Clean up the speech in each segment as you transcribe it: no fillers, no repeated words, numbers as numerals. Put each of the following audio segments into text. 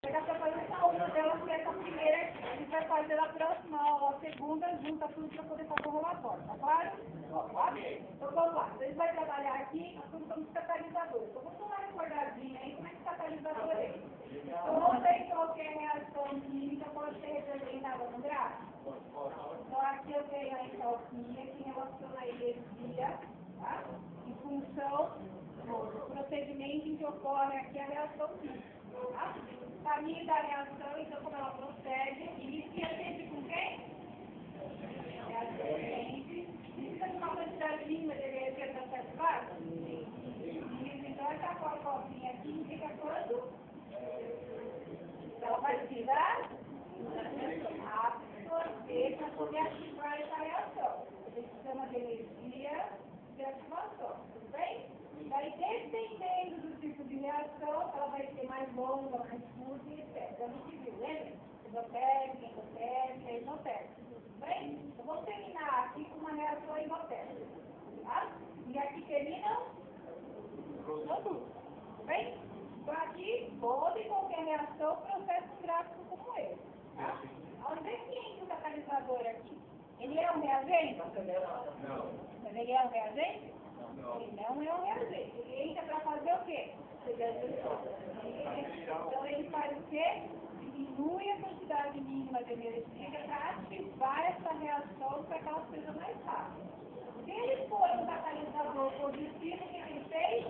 pegar para fazer essa outra dela, que essa primeira a gente vai fazer na próxima, ó, a segunda, junta tudo para poder fazer o relatório, tá claro? Tá? Então vamos lá, a gente vai trabalhar aqui a função dos catalisadores. Então vamos dar uma recordadinha aí, como é que o catalisador é? Então vamos ver qualquer reação química pode ser representada no gráfico. Então aqui eu tenho a entalpia que relaciona a energia, tá? Em função do procedimento em que ocorre aqui a reação química. Tá? Caminho da reação, então como ela procede, inicia sempre com quem? Reagente. Precisa de uma quantidade mínima de energia para ser claro? Isso, então essa copinha aqui indica quando? Ela vai precisar absorver para poder ativar essa reação. A gente chama de energia de ativação, tudo bem? Daí, dependendo do tipo de reação, ela vai ser mais longa, mais curta, etc. A gente viu, lembra? Exotérmica, endotérmica, exotérmica. Tudo bem? Então, vamos terminar aqui com uma reação endotérmica. Tá? E aqui termina tudo bem? Então, aqui, toda e qualquer reação processa um gráfico como esse. Tá? Onde é que entra o catalisador aqui? Ele é um reagente? Não. Ele é um reagente? Ele não é um reagente. Ele entra para fazer o quê? Então ele faz o quê? Diminui a quantidade mínima de energia para ativar essa reação para que ela seja mais rápida. Se ele for um catalisador positivo, o que ele fez?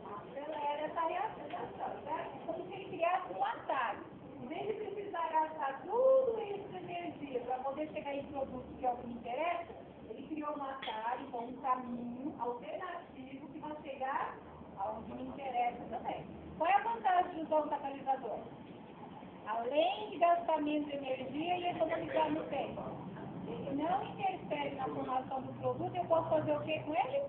Acelera essa reação, certo? Como se ele criasse um atalho. Em vez de precisar gastar tudo isso de energia para poder chegar em produto que é o que me interessa, ele criou um atalho, então um caminho alternativo que vai chegar aonde me interessa também. Qual é a vantagem de usar um catalisador? Além de gastar menos energia e economizar no tempo. Ele não interfere na formação do produto, eu posso fazer o que com ele?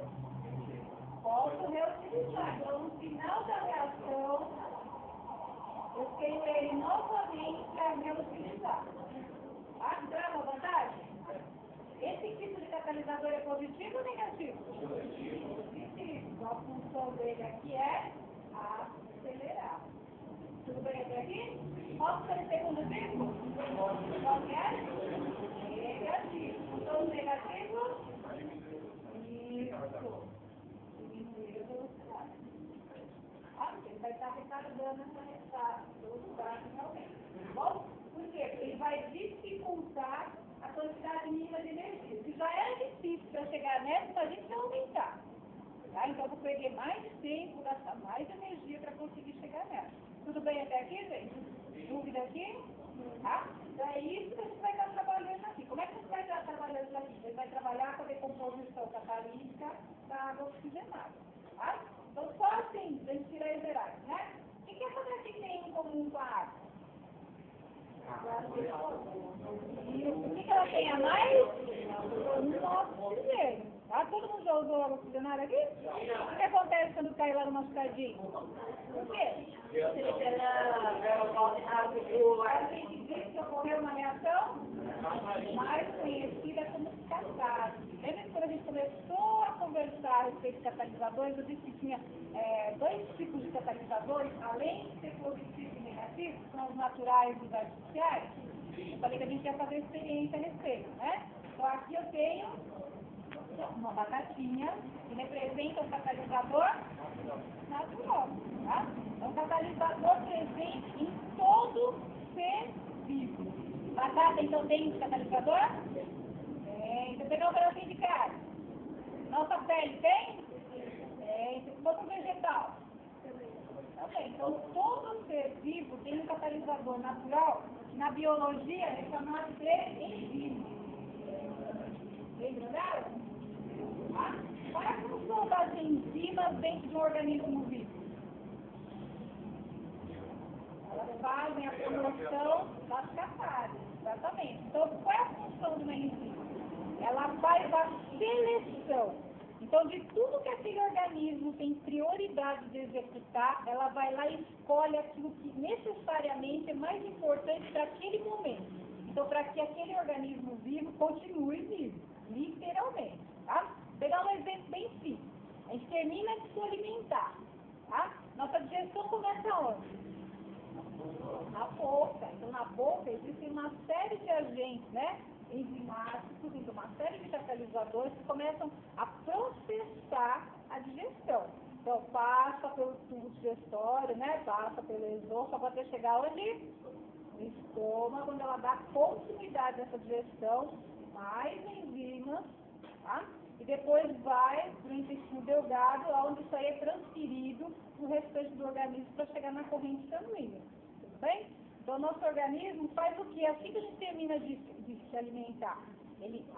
Posso reutilizar. Então, no final da reação, eu tenho ele novamente para reutilizar. Ah, então é uma vantagem? Esse tipo de catalisador é positivo ou negativo? Positivo. A função dele aqui é acelerar. Tudo bem até aqui? Posso fazer segundo tipo? Qual que é? Negativo. Função negativo? Isso. Diminuir a velocidade. Ele vai estar retardando essa velocidade realmente. Bom? Por quê? Porque ele vai dificultar a quantidade mínima de energia. Se já era difícil para chegar nessa, a gente vai aumentar. Tá? Então, eu vou perder mais tempo, gastar mais energia para conseguir chegar nela. Tudo bem até aqui, gente? Dúvida aqui? Tá? Então, é isso que a gente vai estar trabalhando aqui. Como é que a gente vai estar trabalhando aqui? A gente vai trabalhar com a decomposição catalítica da água oxigenada. Tá? Então, só assim, a gente tira as gerais, né? O que essa daqui tem em comum com a água? Isso. O que ela tem a mais? Um oxigênio. Tá? Todo mundo já usou água oxigenada aqui? O que acontece quando cai lá no machucadinho? Por quê? A gente diz que ocorreu uma reação mais conhecida como catarse. Lembra que quando a gente começou a conversar a respeito de catalisadores, eu disse que tinha dois tipos de catalisadores, além de ser positivo e negativo, que são os naturais e os artificiais. Eu falei que a gente ia fazer experiência a respeito, né? Então aqui eu tenho uma batatinha que representa o catalisador natural, tá? É um catalisador presente em todo ser vivo. Batata, então, tem catalisador? Tem. Você pegou um pedacinho de carne? Nossa pele tem? Tem. Você ficou com vegetal? Também. Então, todo ser vivo tem um catalisador natural, que na biologia é chamado de enzima. Lembraram? Qual é a função das enzimas dentro de um organismo vivo? Elas fazem a promoção das catálises, exatamente. Então, qual é a função de uma enzima? Ela faz a seleção. Então, de tudo que aquele organismo tem prioridade de executar, ela vai lá e escolhe aquilo que necessariamente é mais importante para aquele momento. Então, para que aquele organismo vivo continue vivo, literalmente, tá? Vou pegar um exemplo bem simples. A gente termina de se alimentar, tá? Nossa digestão começa onde? boca existem uma série de agentes, né? Enzimáticos, então uma série de catalisadores que começam a processar a digestão. Então, passa pelo tubo digestório, né? Passa pelo esôfago até chegar onde? No estômago, quando ela dá continuidade a essa digestão, mais enzimas, tá? E depois vai para o intestino delgado, onde isso aí é transferido no restante do organismo para chegar na corrente sanguínea. Tudo bem? Então, o nosso organismo faz o quê? Assim que a gente termina de se alimentar,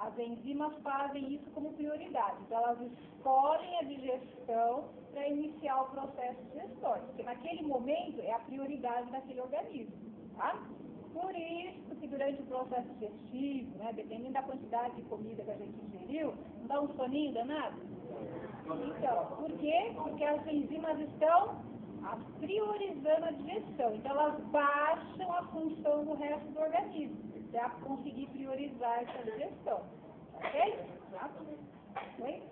as enzimas fazem isso como prioridade. Então, elas escolhem a digestão para iniciar o processo digestório, porque naquele momento é a prioridade daquele organismo. Tá? Por isso que durante o processo digestivo, né, dependendo da quantidade de comida que a gente ingeriu, não dá um soninho danado? Então, por quê? Porque as enzimas estão priorizando a digestão. Então, elas baixam a função do resto do organismo para conseguir priorizar essa digestão. Ok? Tá? Ok?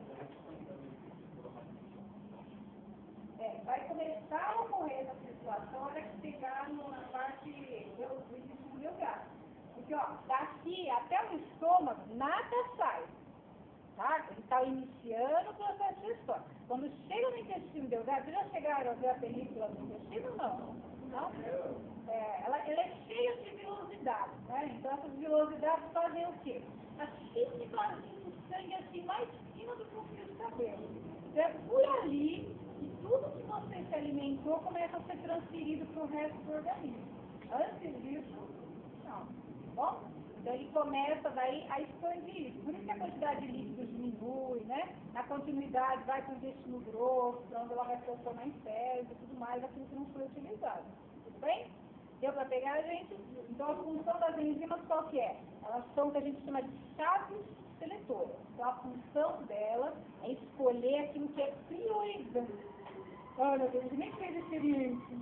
Vai começar a ocorrer essa situação na hora que chegar na parte do intestino delgado. Porque, ó, daqui até o estômago, nada sai. Tá? Ele está iniciando o processo digestório. Quando chega no intestino delgado, vocês já chegaram a ver a película do intestino? Não? Ela é cheia de vilosidades, né? Então, essas vilosidades fazem o quê? Assim, fazem o sangue assim, mais fino do que o fio de cabelo. Então, é por ali que tudo que você se alimentou começa a ser transferido para o resto do organismo. Antes disso, não. Bom? Então, ele começa daí a expandir isso. Por isso que a quantidade de líquidos diminui, né? Na continuidade, vai para o intestino grosso, onde ela vai se transformar em fezes e tudo mais, aquilo que não foi utilizado. Tudo bem? Deu para pegar, gente? Então, a função das enzimas qual que é? Elas são o que a gente chama de chaves seletoras. Então, a função delas é escolher aquilo que é priorizante. Olha, Deus, nem fez experiência.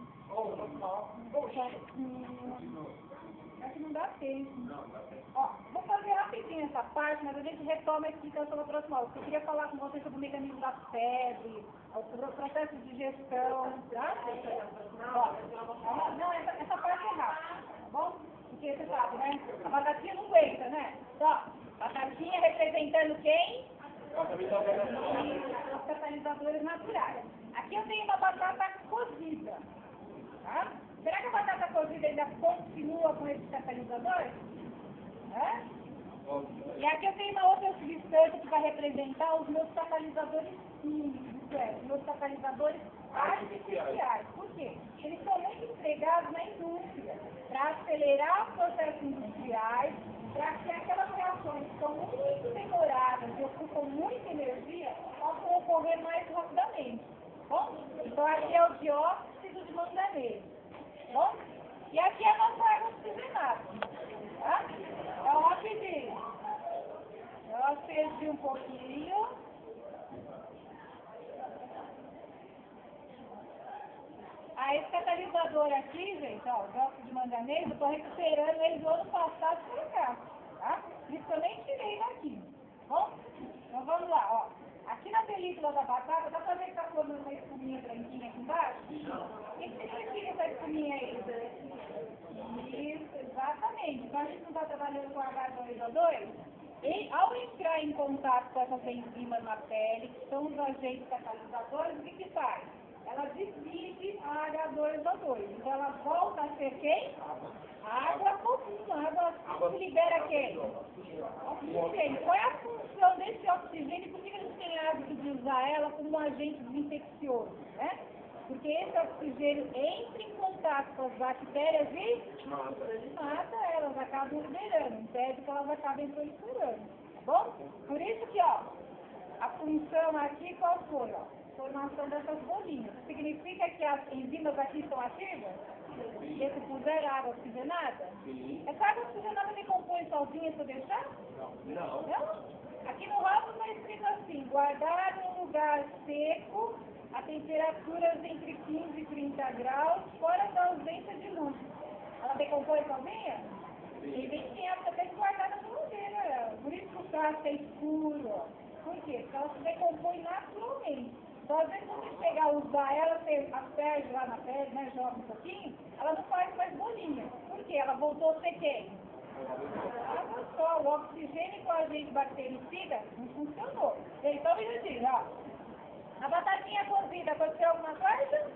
Acho que não dá tempo. Ó, vou fazer rapidinho essa parte, mas a gente retoma a explicação na próxima aula. Eu queria falar com vocês sobre o mecanismo da febre, o processo de digestão, tá? Ó, não, essa parte é rápida, tá bom? Porque você sabe, né? A batatinha não aguenta, né? Então, batatinha representando quem? Os catalisadores naturais. Aqui eu tenho uma batata cozida, tá? Será que a batata cozida ainda continua com esses catalisadores? E aqui eu tenho uma outra substância que vai representar os meus catalisadores químicos, os meus catalisadores artificiais. Por quê? Eles são muito empregados na indústria para acelerar processos industriais, para que aquelas reações que são muito demoradas e ocupam muita energia possam ocorrer mais rapidamente. Bom? Então aqui é o dióxido de manganês. Bom? E aqui é a nossa água oxigenada. Tá? Então, rapidinho. Eu acesi um pouquinho. Esse catalisador aqui, gente, ó, o dióxido de manganês, eu estou recuperando ele do ano passado para cá. Tá? Isso eu nem tirei daqui. Bom? Então vamos lá, ó. Aqui na película da batata, dá para ver que está formando uma espuminha branquinha aqui embaixo? O que significa essa espuminha aí? Isso, exatamente. Então a gente não está trabalhando com H2O2? E ao entrar em contato com essas enzimas na pele, que são os agentes catalisadores, o que faz? Ela divide a H2O2. Então ela volta a ser quem? Água comum. Água que libera quem? Oxigênio. Qual é a função desse oxigênio? Por que a gente tem hábito de usar ela como um agente desinfeccioso? Né? Porque esse oxigênio entra em contato com as bactérias e mata elas, acabam liberando, impede que elas acabem proliferando. Tá bom? Por isso que, ó, a função aqui qual foi? Ó, formação dessas bolinhas. Significa que as enzimas aqui estão ativas? E se puser água oxigenada? Essa água oxigenada decompõe sozinha se eu deixar? Não? Aqui no rótulo está escrito assim: guardar em um lugar seco a temperaturas entre 15 e 30 graus, fora da ausência de luz. Ela decompõe sozinha? Tem gente que até que guardar na geladeira. Por isso que o prato é escuro. Por quê? Porque ela se decompõe naturalmente. Então, às vezes, quando você chegar a usar ela, você asperge lá na pele, né, joga um pouquinho, ela não faz mais bolinha. Por quê? Ela voltou a ser quem? Água só. O oxigênio com o agente bactericida não funcionou. Então, me diz, ó. A batatinha cozida, aconteceu alguma coisa?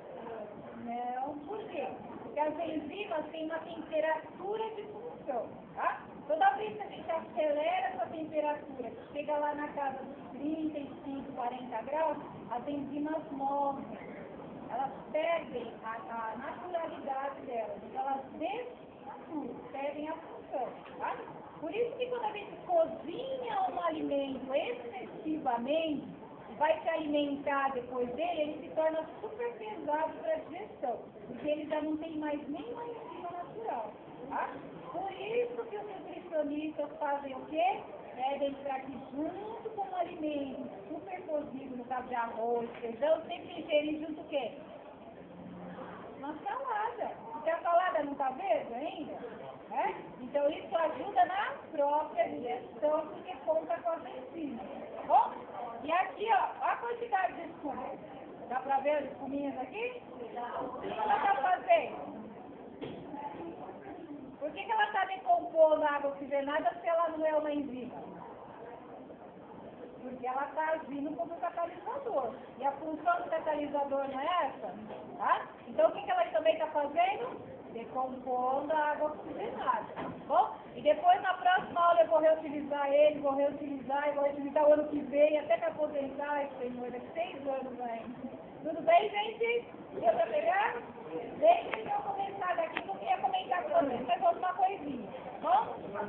Não, por quê? Porque as enzimas têm uma temperatura de função, tá? Toda vez que a gente acelera essa temperatura, que chega lá na casa dos 35, 40 graus, as enzimas morrem. Elas perdem a naturalidade delas, elas destruem, perdem a função, tá? Por isso que quando a gente cozinha um alimento excessivamente, vai se alimentar depois dele, ele se torna super pesado para a digestão, porque ele já não tem mais nenhuma enzima natural, tá? Por isso que os nutricionistas fazem o quê? Pedem para que junto com o alimento super cozido, no caso de arroz, feijão, sempre ingerir junto o quê? Uma salada. Porque a salada não está verde ainda? É? Então isso ajuda na própria digestão, porque conta com as enzimas, tá bom? E aqui, ó, a quantidade de espuma. Dá para ver as espuminhas aqui? O que ela está fazendo? Por que ela está decompondo a água oxigenada se ela não é uma enzima? Porque ela está agindo como um catalisador. E a função do catalisador não é essa? Tá? Então o que ela também está fazendo? Decompondo a água oxigenada. Bom? E depois na próxima aula eu vou reutilizar ele, vou reutilizar o ano que vem, até que aposentar, senhor, daqui 6 anos ainda. Tudo bem, gente? Deu para pegar? Deixa eu começar daqui, que eu queria comentar com vocês mais alguma coisinha, tá bom?